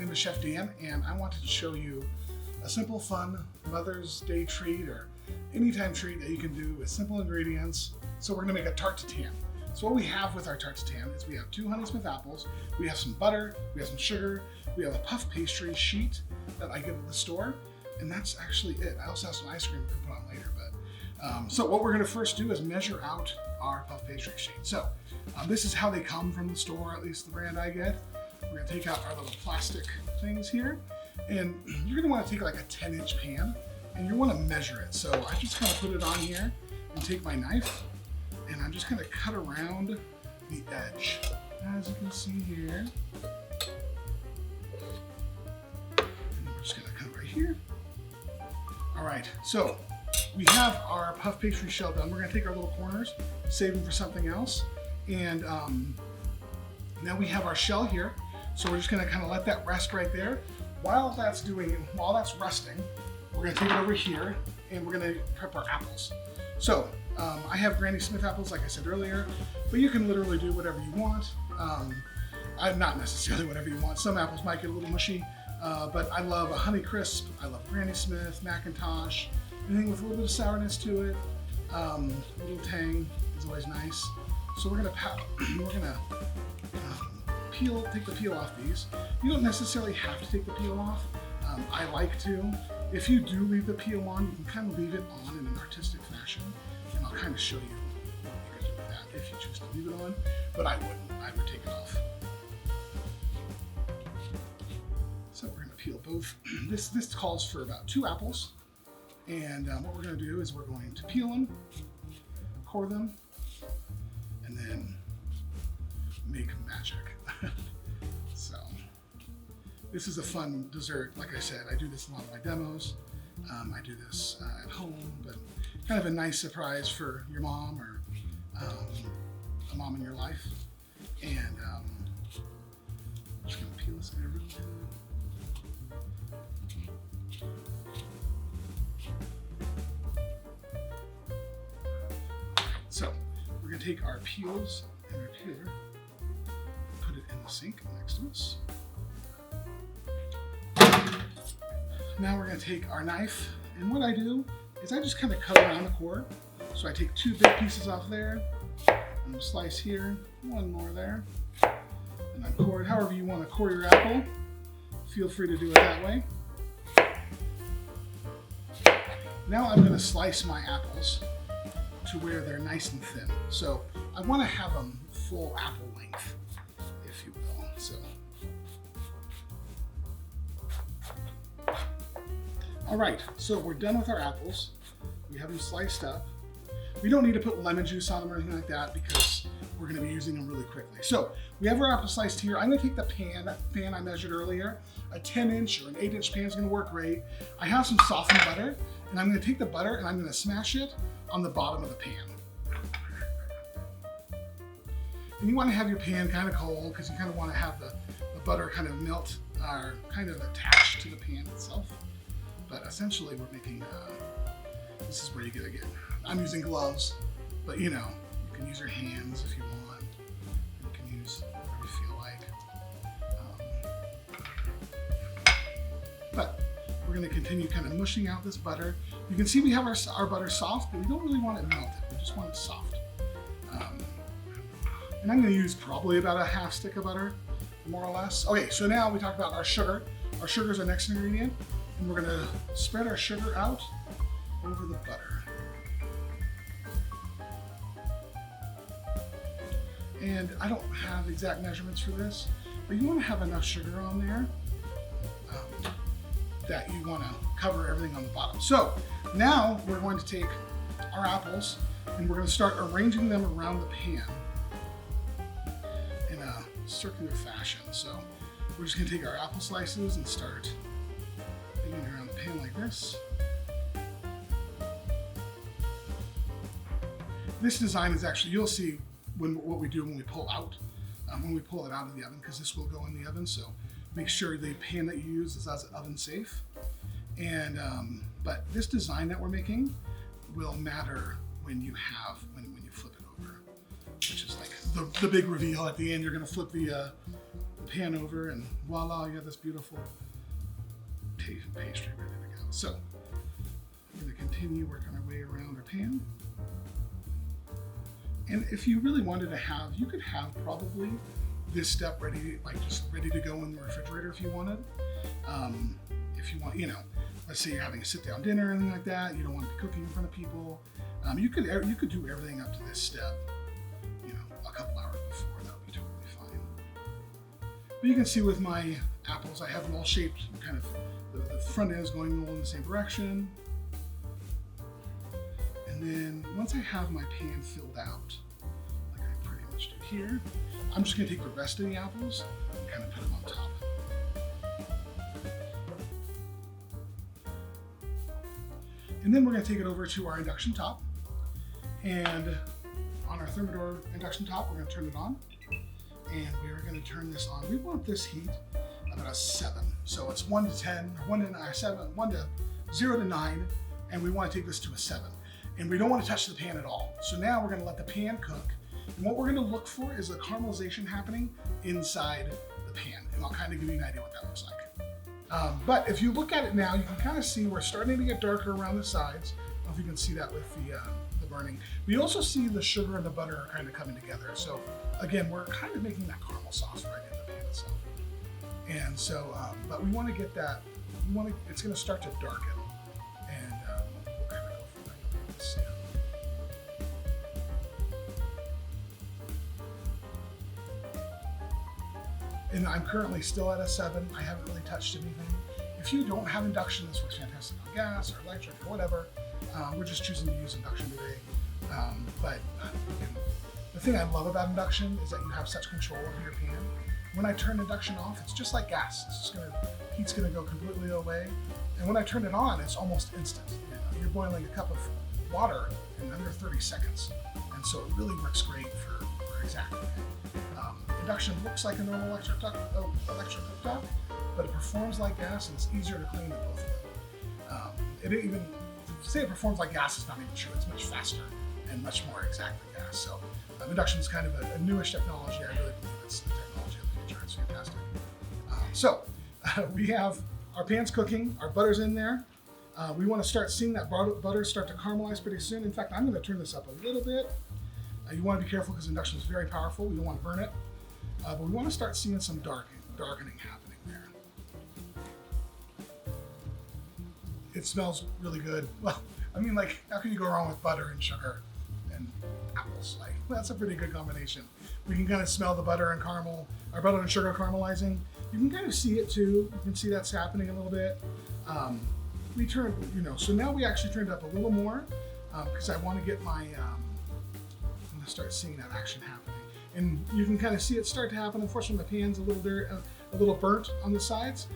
name is Chef Dan, and I wanted to show you a simple, fun Mother's Day treat or anytime treat that you can do with simple ingredients. So we're gonna make a tarte tatin. So what we have with our tarte tatin is we have 2 Honey Smith apples, we have some butter, we have some sugar, we have a puff pastry sheet that I get at the store, and that's actually it. I also have some ice cream we can put on later, but so what we're gonna first do is measure out our puff pastry sheet. So this is how they come from the store, at least the brand I get. We're gonna take out our little plastic things here, and you're gonna wanna take like a 10-inch pan, and you wanna measure it. So I just kind of put it on here and take my knife, and I'm just gonna cut around the edge. As you can see here. And we're just gonna cut right here. All right, so we have our puff pastry shell done. We're gonna take our little corners, save them for something else. And now we have our shell here. So we're just gonna kind of let that rest right there. While that's resting, we're gonna take it over here and we're gonna prep our apples. So I have Granny Smith apples, like I said earlier, but you can literally do whatever you want. I'm not necessarily whatever you want. Some apples might get a little mushy, but I love a Honey Crisp. I love Granny Smith, Macintosh, anything with a little bit of sourness to it. A little tang is always nice. So we're gonna take the peel off these. You don't necessarily have to take the peel off. I like to. If you do leave the peel on, you can kind of leave it on in an artistic fashion, and I'll kind of show you what you can do with that if you choose to leave it on, but I wouldn't. I would take it off. So we're gonna peel both. This calls for about 2 apples, and what we're gonna do is we're going to peel them, core them, and then make magic. So this is a fun dessert. Like I said, I do this in a lot of my demos. I do this at home, but kind of a nice surprise for your mom or a mom in your life. And I'm just gonna peel this guy real good. So we're gonna take our peels and our peeler, put it in the sink next to us. Now we're gonna take our knife, and what I do is I just kind of cut around the core. So I take 2 big pieces off there, and slice here, 1 more there, and then core it however you want to core your apple. Feel free to do it that way. Now I'm gonna slice my apples to where they're nice and thin. So I want to have them full apple length, if you will. So, all right, so we're done with our apples. We have them sliced up. We don't need to put lemon juice on them or anything like that because we're going to be using them really quickly. So we have our apple sliced here. I'm going to take the pan, that pan I measured earlier. A 10-inch or an 8-inch pan is going to work great. I have some softened butter, and I'm going to take the butter and I'm going to smash it on the bottom of the pan. And you want to have your pan kind of cold because you kind of want to have the butter kind of melt or kind of attached to the pan itself. But essentially we're making, this is where you get again. I'm using gloves, but you know, you can use your hands if you want. You can use whatever you feel like. But we're going to continue kind of mushing out this butter. You can see we have our butter soft, but we don't really want it melted. We just want it soft. And I'm going to use probably about a half stick of butter, more or less. Okay, so now we talked about our sugar. Our sugar is our next ingredient, and we're going to spread our sugar out over the butter. And I don't have exact measurements for this, but you want to have enough sugar on there that you want to cover everything on the bottom. So now we're going to take our apples and we're going to start arranging them around the pan in a circular fashion. So we're just going to take our apple slices and start getting it around the pan like this. This design is actually, you'll see what we do when we pull out, when we pull it out of the oven, because this will go in the oven. So make sure the pan that you use is oven safe. And but this design that we're making will matter when you flip it over, which is like the big reveal at the end. You're going to flip the the pan over, and voila, you have this beautiful pastry ready to go. So we're going to continue working our way around our pan. And if you really wanted to have, you could have probably this step ready, like just ready to go in the refrigerator if you wanted. If you want, let's say you're having a sit-down dinner or anything like that, you don't want to be cooking in front of people. You could do everything up to this step, a couple hours before. That would be totally fine. But you can see with my apples, I have them all shaped kind of. The front end is going all in the same direction. And then once I have my pan filled out, like I pretty much do here, I'm just going to take the rest of the apples and kind of put them on top. And then we're going to take it over to our induction top. And on our Thermador induction top, we're going to turn it on. And we're going to turn this on. We want this heat about a 7. So it's 1 to 10, 1 to 0 to 9, and we want to take this to a 7. And we don't want to touch the pan at all. So now we're going to let the pan cook. And what we're going to look for is the caramelization happening inside the pan. And I'll kind of give you an idea what that looks like. But if you look at it now, you can kind of see we're starting to get darker around the sides. I don't know if you can see that with the burning. We also see the sugar and the butter are kind of coming together. So again, we're kind of making that caramel sauce right in the pan itself. And so, but we want to get that, it's going to start to darken. And we'll kind of go from there. And I'm currently still at a 7. I haven't really touched anything. If you don't have induction, this works fantastic on gas or electric or whatever. We're just choosing to use induction today. But the thing I love about induction is that you have such control over your pan. When I turn induction off, it's just like gas. It's just heat's gonna go completely away. And when I turn it on, it's almost instant. You're boiling a cup of water in under 30 seconds. And so it really works great for exactly that. Induction looks like a normal electric cooktop, but it performs like gas, and it's easier to clean than both of them. To say it performs like gas is not even true. It's much faster and much more exact than gas. So induction is kind of a newish technology. I really believe it's the technology of the future. It's fantastic. We have our pan's cooking, our butter's in there. We want to start seeing that butter start to caramelize pretty soon. In fact, I'm going to turn this up a little bit. You want to be careful because induction is very powerful. You don't want to burn it. But we want to start seeing some darkening happening there. It smells really good. Well, I mean, like, how can you go wrong with butter and sugar and apples? Like, that's a pretty good combination. We can kind of smell the butter and caramel, or butter and sugar caramelizing. You can kind of see it too. You can see that's happening a little bit. We turned, so now we actually turned up a little more because I want to get my, I'm going to start seeing that action happening. And you can kind of see it start to happen. Unfortunately, my pan's a little burnt on the sides,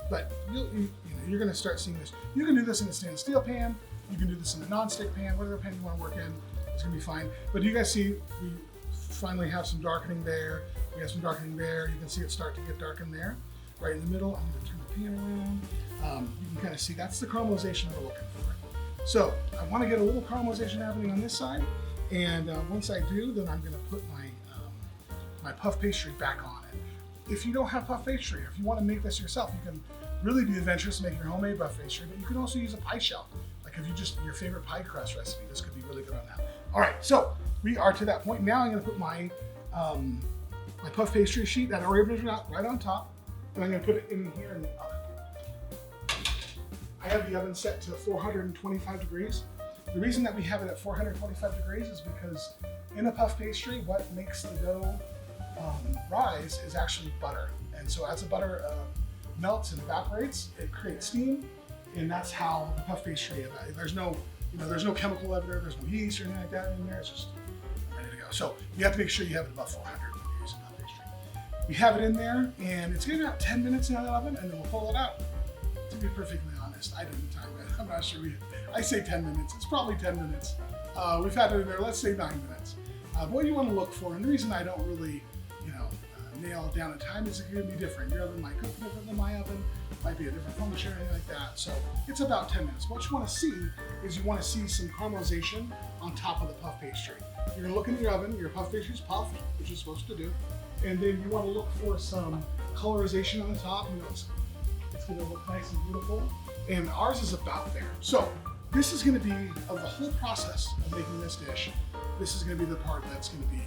but you're going to start seeing this. You can do this in a stainless steel pan. You can do this in a non-stick pan, whatever pan you want to work in. It's going to be fine. But you guys see, we finally have some darkening there. We have some darkening there. You can see it start to get darkened there, right in the middle. I'm going to turn the pan around. You can kind of see that's the caramelization we're looking for. So I want to get a little caramelization happening on this side. And once I do, then I'm going to put my puff pastry back on it. If you don't have puff pastry, or if you want to make this yourself, you can really be adventurous and make your homemade puff pastry, but you can also use a pie shell. Like if you your favorite pie crust recipe, this could be really good on that. All right, so we are to that point. Now I'm going to put my puff pastry sheet that I already put out right on top, and I'm going to put it in here in the oven. I have the oven set to 425 degrees. The reason that we have it at 425 degrees is because in a puff pastry, what makes the dough rise is actually butter. And so as the butter melts and evaporates, it creates steam, and that's how the puff pastry, there's no chemical leavener, there's no yeast or anything like that in there. It's just ready to go. So you have to make sure you have it above 400 degrees in puff pastry. We have it in there, and it's going to be about 10 minutes in the oven, and then we'll pull it out. To be perfectly honest, I didn't time it. I'm not sure. I say 10 minutes. It's probably 10 minutes. We've had it in there, let's say 9 minutes. But what you want to look for, and the reason I don't really, nail down a time is it can be different. Your oven might cook different than my oven, might be a different function or anything like that. So it's about 10 minutes. What you want to see is you want to see some caramelization on top of the puff pastry. You're going to look in your oven, your puff pastry's puffed, which you're supposed to do. And then you want to look for some colorization on the top. You know, it's going to look nice and beautiful. And ours is about there. So this is going to be, of the whole process of making this dish, this is going to be the part that's going to be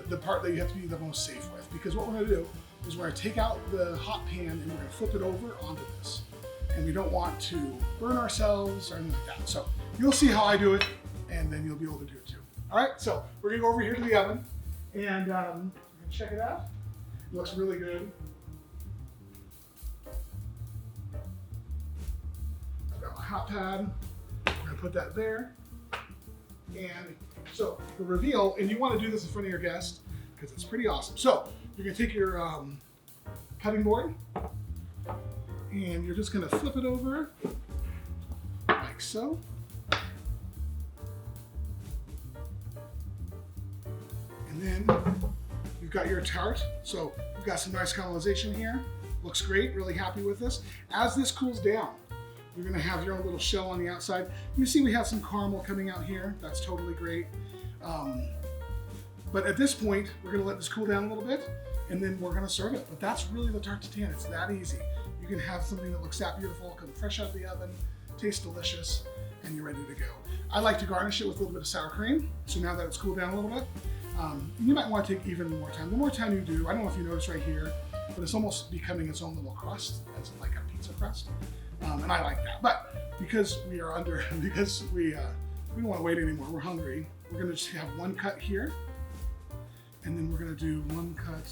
the part that you have to be the most safe with. Because what we're going to do is we're going to take out the hot pan and we're going to flip it over onto this. And we don't want to burn ourselves or anything like that. So you'll see how I do it, and then you'll be able to do it too. All right, so we're going to go over here to the oven, and we're going to check it out. It looks really good. I've got my hot pad. We're going to put that there. And so the reveal, and you want to do this in front of your guest because it's pretty awesome. So you're going to take your cutting board, and you're just going to flip it over like so. And then you've got your tart. So you've got some nice caramelization here. Looks great, really happy with this. As this cools down, you're gonna have your own little shell on the outside. You see we have some caramel coming out here. That's totally great. But at this point, we're gonna let this cool down a little bit, and then we're gonna serve it. But that's really the tarte tatin. It's that easy. You can have something that looks that beautiful, come fresh out of the oven, tastes delicious, and you're ready to go. I like to garnish it with a little bit of sour cream. So now that it's cooled down a little bit, you might want to take even more time. The more time you do, I don't know if you notice right here, but it's almost becoming its own little crust. It's like a pizza crust. And I like that. But because we are because we don't want to wait anymore, we're hungry, we're gonna just have one cut here, and then we're gonna do one cut.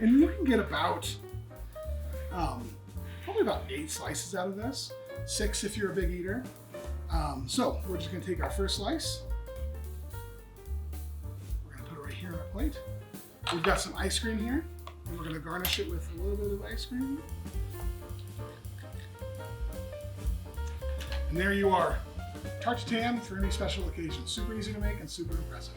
And you can get about, probably about 8 slices out of this, 6 if you're a big eater. So we're just gonna take our first slice. We're gonna put it right here on our plate. We've got some ice cream here, and we're gonna garnish it with a little bit of ice cream. And there you are, tarte tatin for any special occasion. Super easy to make and super impressive.